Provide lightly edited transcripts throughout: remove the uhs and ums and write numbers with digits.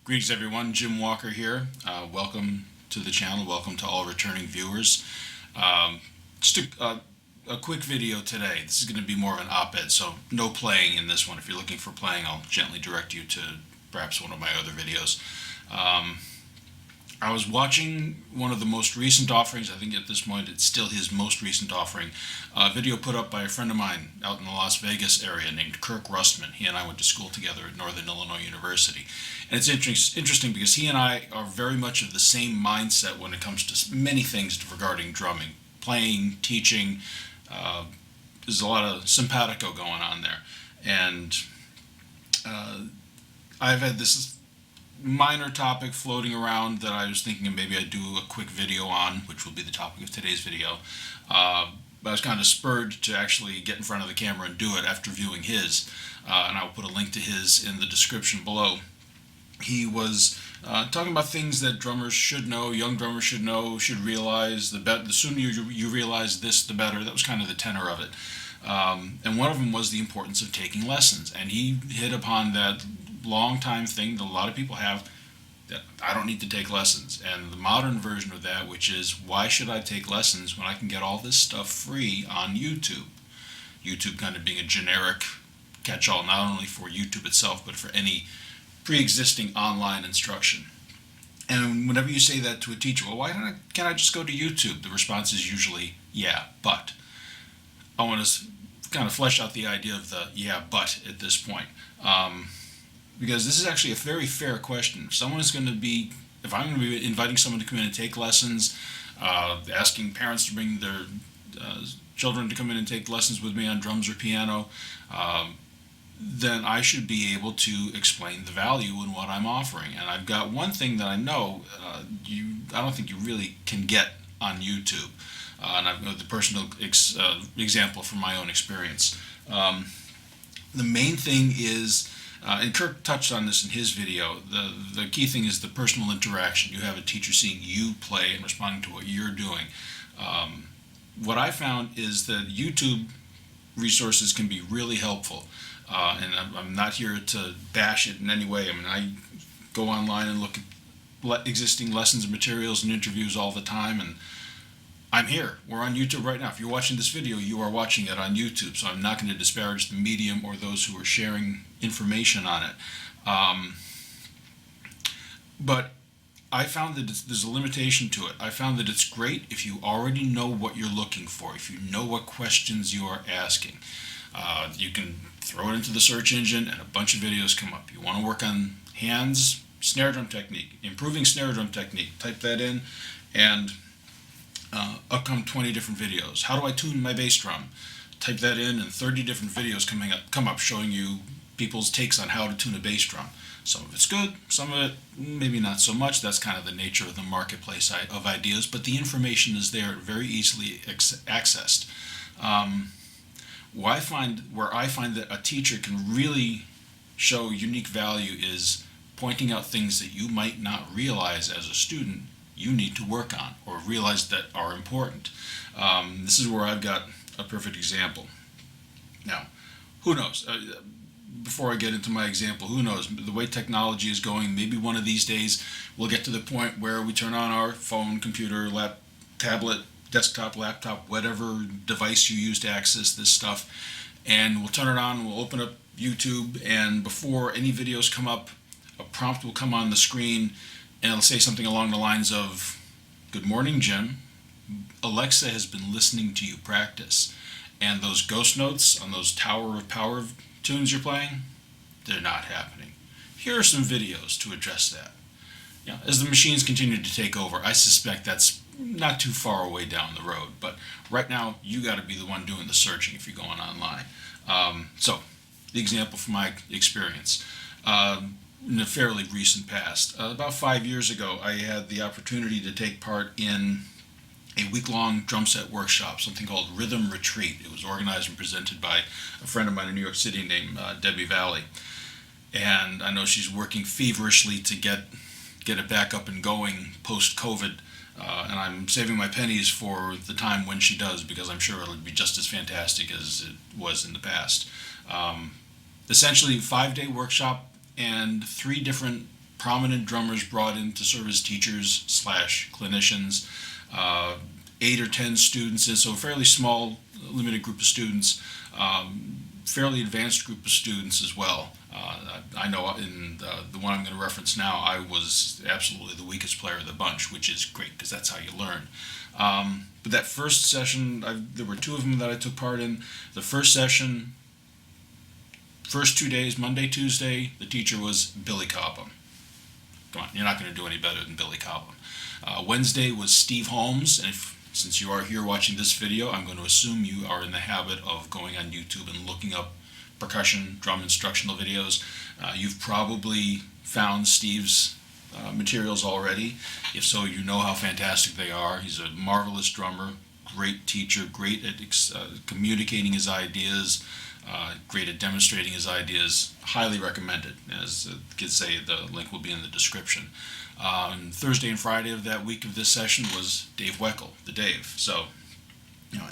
Greetings, everyone. Jim Walker here. Welcome to the channel. Welcome to all returning viewers. Um, just a quick video today. This is going to be more of an op-ed, so no playing in this one. If you're looking for playing, I'll gently direct you to perhaps one of my other videos. Um, I was watching one of the most recent offerings. I think at this point it's still his most recent offering. A video put up by a friend of mine out in the Las Vegas area named Kirk Rustman. He and I went to school together at Northern Illinois University. And it's interesting because he and I are very much of the same mindset when it comes to many things regarding drumming, playing, teaching. Uh, there's a lot of simpatico going on there. And I've had this minor topic floating around that I was thinking of maybe I'd do a quick video on, which will be the topic of today's video. But I was kind of spurred to actually get in front of the camera and do it after viewing his. And I'll put a link to his in the description below. He was talking about things that drummers should know, young drummers should know, should realize. The sooner you realize this, the better. That was kind of the tenor of it. And one of them was the importance of taking lessons. And he hit upon that long time thing that a lot of people have, that I don't need to take lessons. And the modern version of that, which is, why should I take lessons when I can get all this stuff free on YouTube? YouTube kind of being a generic catch-all, not only for YouTube itself, but for any pre-existing online instruction. And whenever you say that to a teacher, well, can't I just go to YouTube? The response is usually, yeah, but. I want to kind of flesh out the idea of the yeah, but at this point. Because this is actually a very fair question. If I'm going to be inviting someone to come in and take lessons, asking parents to bring their children to come in and take lessons with me on drums or piano, then I should be able to explain the value in what I'm offering. And I've got one thing that I know I don't think you really can get on YouTube. And I've got the personal example from my own experience. The main thing is, and Kirk touched on this in his video, the key thing is the personal interaction. You have a teacher seeing you play and responding to what you're doing. What I found is that YouTube resources can be really helpful. And I'm not here to bash it in any way. I mean, I go online and look at existing lessons and materials and interviews all the time, and I'm here. We're on YouTube right now. If you're watching this video, you are watching it on YouTube, so I'm not going to disparage the medium or those who are sharing information on it. But I found that there's a limitation to it. I found that it's great if you already know what you're looking for, if you know what questions you are asking. You can throw it into the search engine and a bunch of videos come up. You want to work on hands, snare drum technique, improving snare drum technique, type that in, and up come 20 different videos. How do I tune my bass drum? Type that in, and 30 different videos come up showing you people's takes on how to tune a bass drum. Some of it's good, some of it maybe not so much. That's kind of the nature of the marketplace of ideas, but the information is there, very easily accessed. Where I find that a teacher can really show unique value is pointing out things that you might not realize as a student you need to work on or realize that are important. This is where I've got a perfect example. Now, who knows? Before I get into my example, who knows? The way technology is going, maybe one of these days we'll get to the point where we turn on our phone, computer, tablet, desktop, laptop, whatever device you use to access this stuff, and we'll turn it on, we'll open up YouTube, and before any videos come up, a prompt will come on the screen, and it'll say something along the lines of, "Good morning, Jim. Alexa has been listening to you practice." And those ghost notes on those Tower of Power tunes you're playing, they're not happening. Here are some videos to address that. As the machines continue to take over, I suspect that's not too far away down the road. But right now, you got to be the one doing the searching if you're going online. So, the example from my experience. In the fairly recent past. About 5 years ago, I had the opportunity to take part in a week-long drum set workshop, something called Rhythm Retreat. It was organized and presented by a friend of mine in New York City named Debbie Valley. And I know she's working feverishly to get it back up and going post-COVID. And I'm saving my pennies for the time when she does, because I'm sure it'll be just as fantastic as it was in the past. Essentially, 5-day workshop and 3 different prominent drummers brought in to serve as teachers slash clinicians, 8 or 10 students, and so a fairly small, limited group of students, fairly advanced group of students as well. I know in the one I'm going to reference now, I was absolutely the weakest player of the bunch, which is great because that's how you learn. But that first session, there were 2 of them that I took part in. The first session, first 2 days, Monday, Tuesday, the teacher was Billy Cobham. Come on, you're not going to do any better than Billy Cobham. Wednesday was Steve Holmes, and since you are here watching this video, I'm going to assume you are in the habit of going on YouTube and looking up percussion, drum instructional videos. You've probably found Steve's materials already. If so, you know how fantastic they are. He's a marvelous drummer, great teacher, great at communicating his ideas, great at demonstrating his ideas. Highly recommended. As the kids say, the link will be in the description. Thursday and Friday of that week of this session was Dave Weckl, the Dave. So,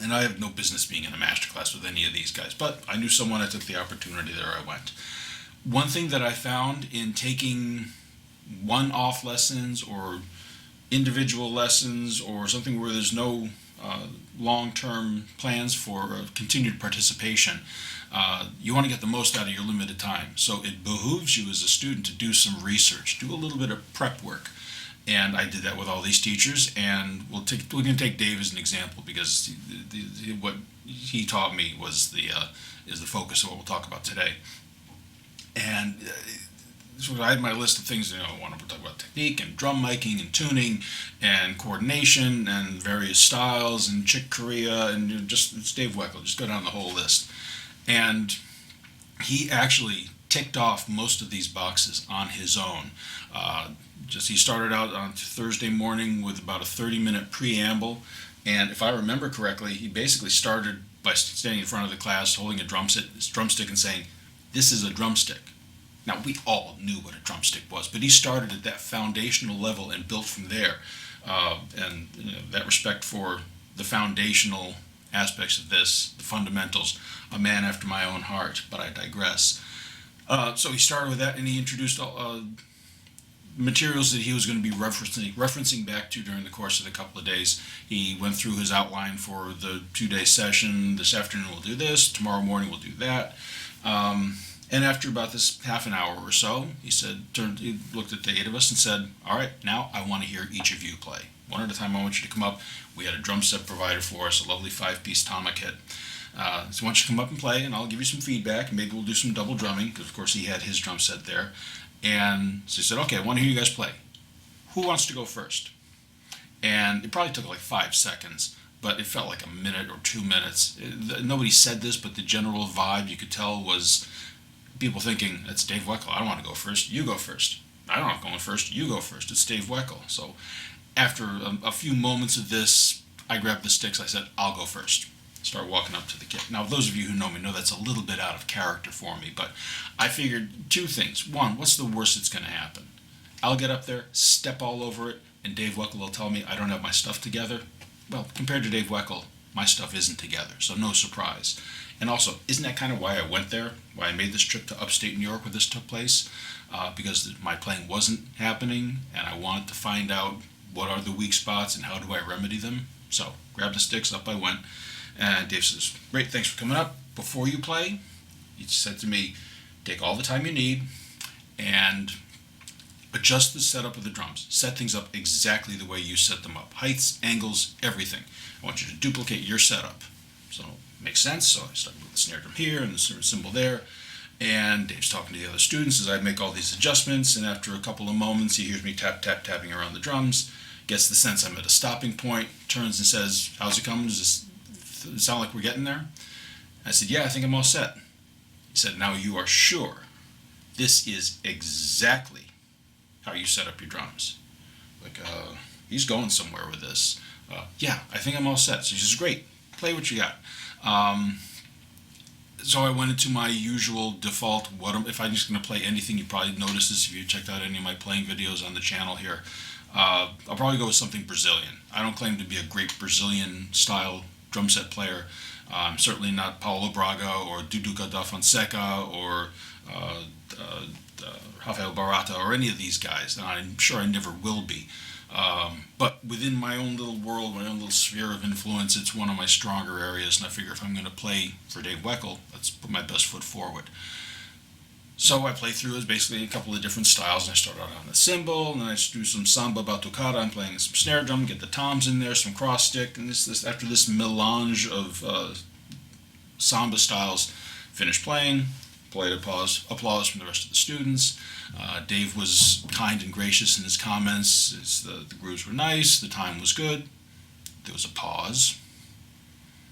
and I have no business being in a masterclass with any of these guys, but I knew someone, I took the opportunity, there I went. One thing that I found in taking one-off lessons or individual lessons or something where there's no long-term plans for continued participation, you want to get the most out of your limited time. So it behooves you as a student to do some research, do a little bit of prep work. And I did that with all these teachers, and we're going to take Dave as an example because what he taught me was is the focus of what we'll talk about today. And so I had my list of things, I want to talk about technique and drum miking and tuning and coordination and various styles and Chick Corea and it's Dave Weckl, just go down the whole list. And he actually ticked off most of these boxes on his own. He started out on Thursday morning with about a 30-minute preamble, and if I remember correctly, he basically started by standing in front of the class, holding a drumstick and saying, "This is a drumstick." Now, we all knew what a drumstick was, but he started at that foundational level and built from there. That respect for the foundational aspects of this, the fundamentals, a man after my own heart, but I digress. So he started with that, and he introduced materials that he was going to be referencing back to during the course of the couple of days. He went through his outline for the 2-day session. This afternoon we'll do this, tomorrow morning we'll do that. And after about this half an hour or so, he looked at the 8 of us and said, "All right, now I want to hear each of you play. One at a time, I want you to come up." We had a drum set provided for us, a lovely 5-piece Tama kit. So I want you to come up and play, and I'll give you some feedback, and maybe we'll do some double drumming, because of course he had his drum set there. And so he said, "Okay, I want to hear you guys play. Who wants to go first?" And it probably took like 5 seconds, but it felt like a minute or 2 minutes. Nobody said this, but the general vibe you could tell was people thinking, "It's Dave Weckl. I don't want to go first. You go first. I don't want to go first. You go first. It's Dave Weckl." So after a few moments of this, I grabbed the sticks. I said, "I'll go first." Start walking up to the kit. Now, those of you who know me know that's a little bit out of character for me, but I figured 2 things. One, what's the worst that's going to happen? I'll get up there, step all over it, and Dave Weckl will tell me I don't have my stuff together. Well, compared to Dave Weckl, my stuff isn't together, so no surprise. And also, isn't that kind of why I went there? Why I made this trip to upstate New York where this took place? Because my playing wasn't happening, and I wanted to find out what are the weak spots and how do I remedy them. So, grab the sticks, up I went. And Dave says, "Great, thanks for coming up. Before you play," he said to me, "take all the time you need and adjust the setup of the drums. Set things up exactly the way you set them up. Heights, angles, everything. I want you to duplicate your setup." So, makes sense. So I started with the snare drum here and the cymbal there. And Dave's talking to the other students as I make all these adjustments. And after a couple of moments, he hears me tapping around the drums, gets the sense I'm at a stopping point, turns and says, "How's it coming? Does this sound like we're getting there?" I said, "Yeah, I think I'm all set." He said, "Now you are sure this is exactly how you set up your drums?" He's going somewhere with this. "Yeah, I think I'm all set." So he says, "Great, play what you got." So I went into my usual default, if I'm just going to play anything, you probably noticed this if you checked out any of my playing videos on the channel here. I'll probably go with something Brazilian. I don't claim to be a great Brazilian style drum set player. I'm certainly not Paulo Braga or Duduca da Fonseca or Rafael Barata or any of these guys, and I'm sure I never will be. But within my own little world, my own little sphere of influence, it's one of my stronger areas, and I figure if I'm going to play for Dave Weckl, let's put my best foot forward. So I play through as basically a couple of different styles, and I start out on the cymbal, and then I do some samba batucada. I'm playing some snare drum, get the toms in there, some cross stick, and after this melange of samba styles, finish playing, played applause from the rest of the students. Dave was kind and gracious in his comments. The grooves were nice, the time was good. There was a pause.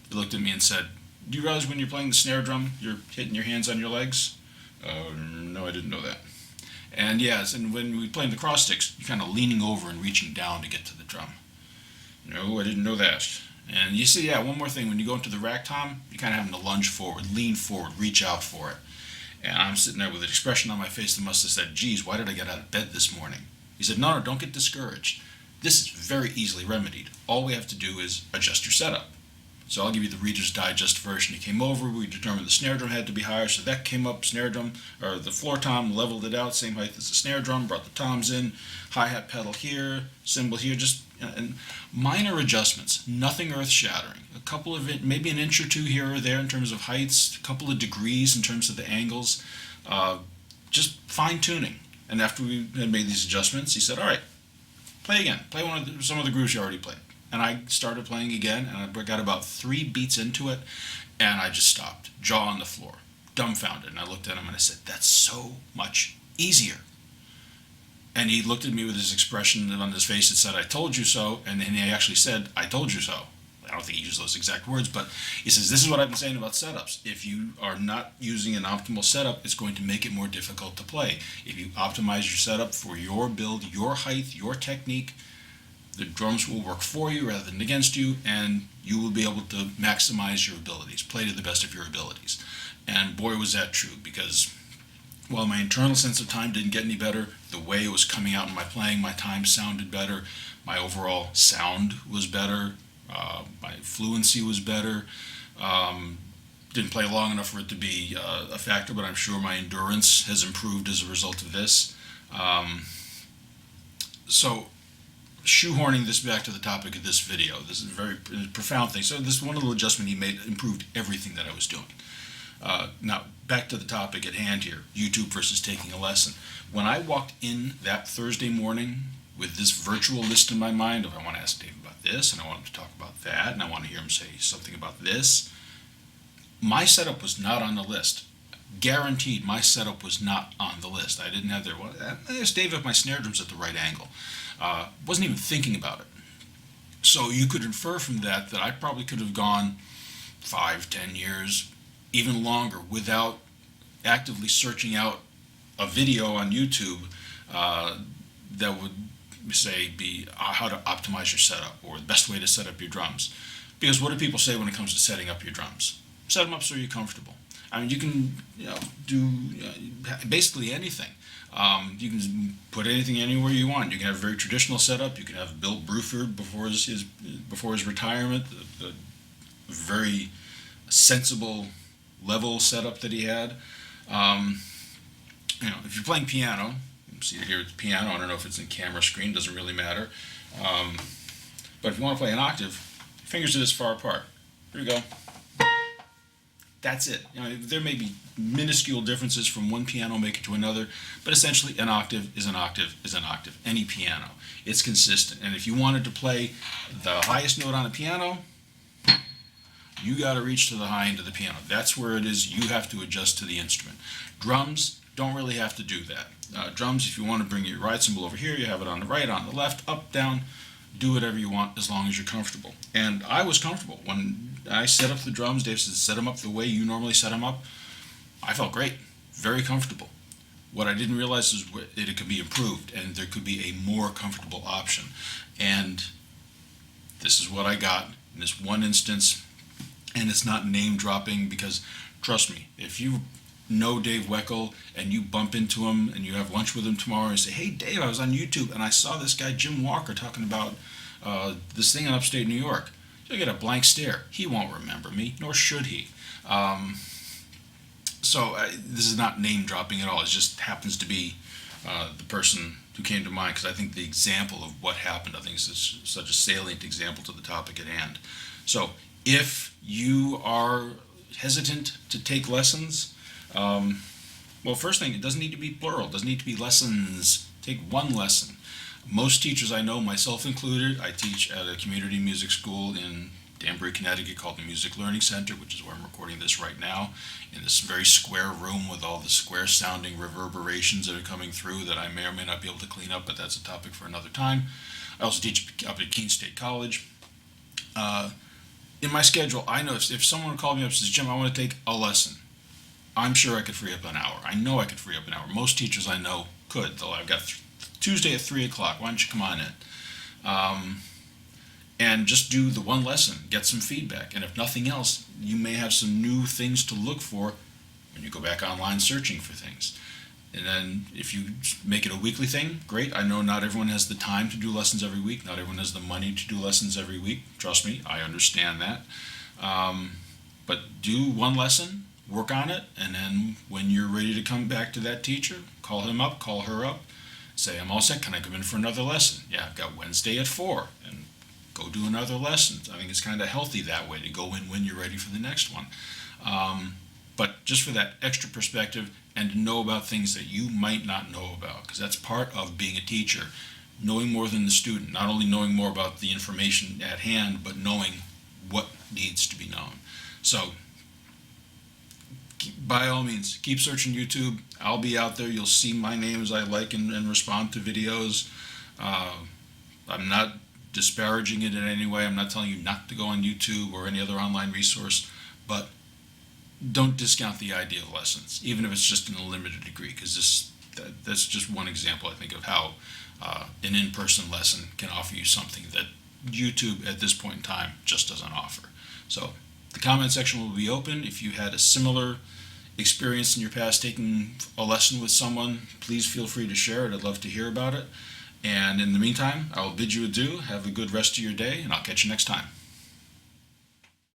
He looked at me and said, "Do you realize when you're playing the snare drum, you're hitting your hands on your legs?" No, I didn't know that. And yes, and when we play the cross sticks, you're kind of leaning over and reaching down to get to the drum. No, I didn't know that. And you see, yeah, one more thing, when you go into the rack tom, you're kind of having to lunge forward, lean forward, reach out for it. And I'm sitting there with an expression on my face that must have said, "Geez, why did I get out of bed this morning?" He said, no, don't get discouraged. This is very easily remedied. All we have to do is adjust your setup. So I'll give you the Reader's Digest version. He came over, we determined the snare drum had to be higher, so that came up, snare drum, or the floor tom, leveled it out, same height as the snare drum, brought the toms in, hi-hat pedal here, cymbal here, just and minor adjustments, nothing earth-shattering. A couple of, maybe an inch or two here or there in terms of heights, a couple of degrees in terms of the angles, just fine-tuning. And after we had made these adjustments, he said, all right, play again, play some of the grooves you already played. And I started playing again, and I got about 3 beats into it, and I just stopped, jaw on the floor, dumbfounded. And I looked at him and I said, that's so much easier. And he looked at me with his expression on his face that said, I told you so. And then he actually said, I told you so. I don't think he used those exact words, but he says, this is what I've been saying about setups. If you are not using an optimal setup, it's going to make it more difficult to play. If you optimize your setup for your build, your height, your technique, the drums will work for you rather than against you, and you will be able to maximize your abilities, play to the best of your abilities. And boy, was that true, because while my internal sense of time didn't get any better, the way it was coming out in my playing, my time sounded better, my overall sound was better, my fluency was better. Didn't play long enough for it to be a factor, but I'm sure my endurance has improved as a result of this. So shoehorning this back to the topic of this video, this is a very profound thing. So this one little adjustment he made improved everything that I was doing. Now, back to the topic at hand here, YouTube versus taking a lesson. When I walked in that Thursday morning with this virtual list in my mind of I want to ask Dave about this, and I want him to talk about that, and I want to hear him say something about this, my setup was not on the list. Guaranteed, my setup was not on the list. I didn't have there. Well, I asked Dave if my snare drum's at the right angle. Wasn't even thinking about it. So you could infer from that I probably could have gone 5-10 years, even longer, without actively searching out a video on YouTube that would say be how to optimize your setup or the best way to set up your drums. Because what do people say when it comes to setting up your drums? Set them up so you're comfortable. I mean, you can do basically anything. You can put anything anywhere you want. You can have a very traditional setup. You can have Bill Bruford before his retirement, the very sensible level setup that he had. If you're playing piano, you see it here with the piano. I don't know if it's in camera screen. Doesn't really matter. But if you want to play an octave, fingers are this far apart. Here we go. That's it. There may be minuscule differences from one piano maker to another, but essentially an octave is an octave is an octave. Any piano. It's consistent. And if you wanted to play the highest note on a piano, you got to reach to the high end of the piano. That's where it is. You have to adjust to the instrument. Drums don't really have to do that. Drums, if you want to bring your ride cymbal over here, you have it on the right, on the left, up, down. Do whatever you want as long as you're comfortable. And I was comfortable. When I set up the drums, Dave said, set them up the way you normally set them up. I felt great, very comfortable. What I didn't realize is that it could be improved and there could be a more comfortable option. And this is what I got in this one instance. And it's not name dropping because, trust me, if you know Dave Weckl and you bump into him and you have lunch with him tomorrow and say, hey Dave, I was on YouTube and I saw this guy Jim Walker talking about this thing in upstate New York, you'll get a blank stare. He won't remember me, nor should he. So this is not name dropping at all. It just happens to be the person who came to mind, because I think the example of what happened, I think, is such a salient example to the topic at hand. So if you are hesitant to take lessons, well, first thing, it doesn't need to be plural. It doesn't need to be lessons. Take one lesson. Most teachers I know, myself included, I teach at a community music school in Danbury, Connecticut, called the Music Learning Center, which is where I'm recording this right now, in this very square room with all the square sounding reverberations that are coming through that I may or may not be able to clean up, but that's a topic for another time. I also teach up at Keene State College. In my schedule, I know if someone called me up and says, Jim, I want to take a lesson, I'm sure I could free up an hour. I know I could free up an hour. Most teachers I know could. Though I've got Tuesday at 3 o'clock. Why don't you come on in? And just do the one lesson, get some feedback. And if nothing else, you may have some new things to look for when you go back online searching for things. And then if you make it a weekly thing, great. I know not everyone has the time to do lessons every week. Not everyone has the money to do lessons every week. Trust me, I understand that. But do one lesson, work on it, and then when you're ready to come back to that teacher, call him up, call her up, say, I'm all set, can I come in for another lesson? Yeah, I've got Wednesday at 4, and go do another lesson. I think it's kind of healthy that way to go in when you're ready for the next one. But just for that extra perspective and to know about things that you might not know about, because that's part of being a teacher, knowing more than the student, not only knowing more about the information at hand, but knowing what needs to be known. So by all means, keep searching YouTube. I'll be out there. You'll see my name as I like and respond to videos. I'm not disparaging it in any way. I'm not telling you not to go on YouTube or any other online resource, but don't discount the idea of lessons, even if it's just in a limited degree, because that's just one example, I think, of how an in-person lesson can offer you something that YouTube at this point in time just doesn't offer. So the comment section will be open. If you had a similar experience in your past taking a lesson with someone, please feel free to share it. I'd love to hear about it. And in the meantime, I will bid you adieu. Have a good rest of your day, and I'll catch you next time.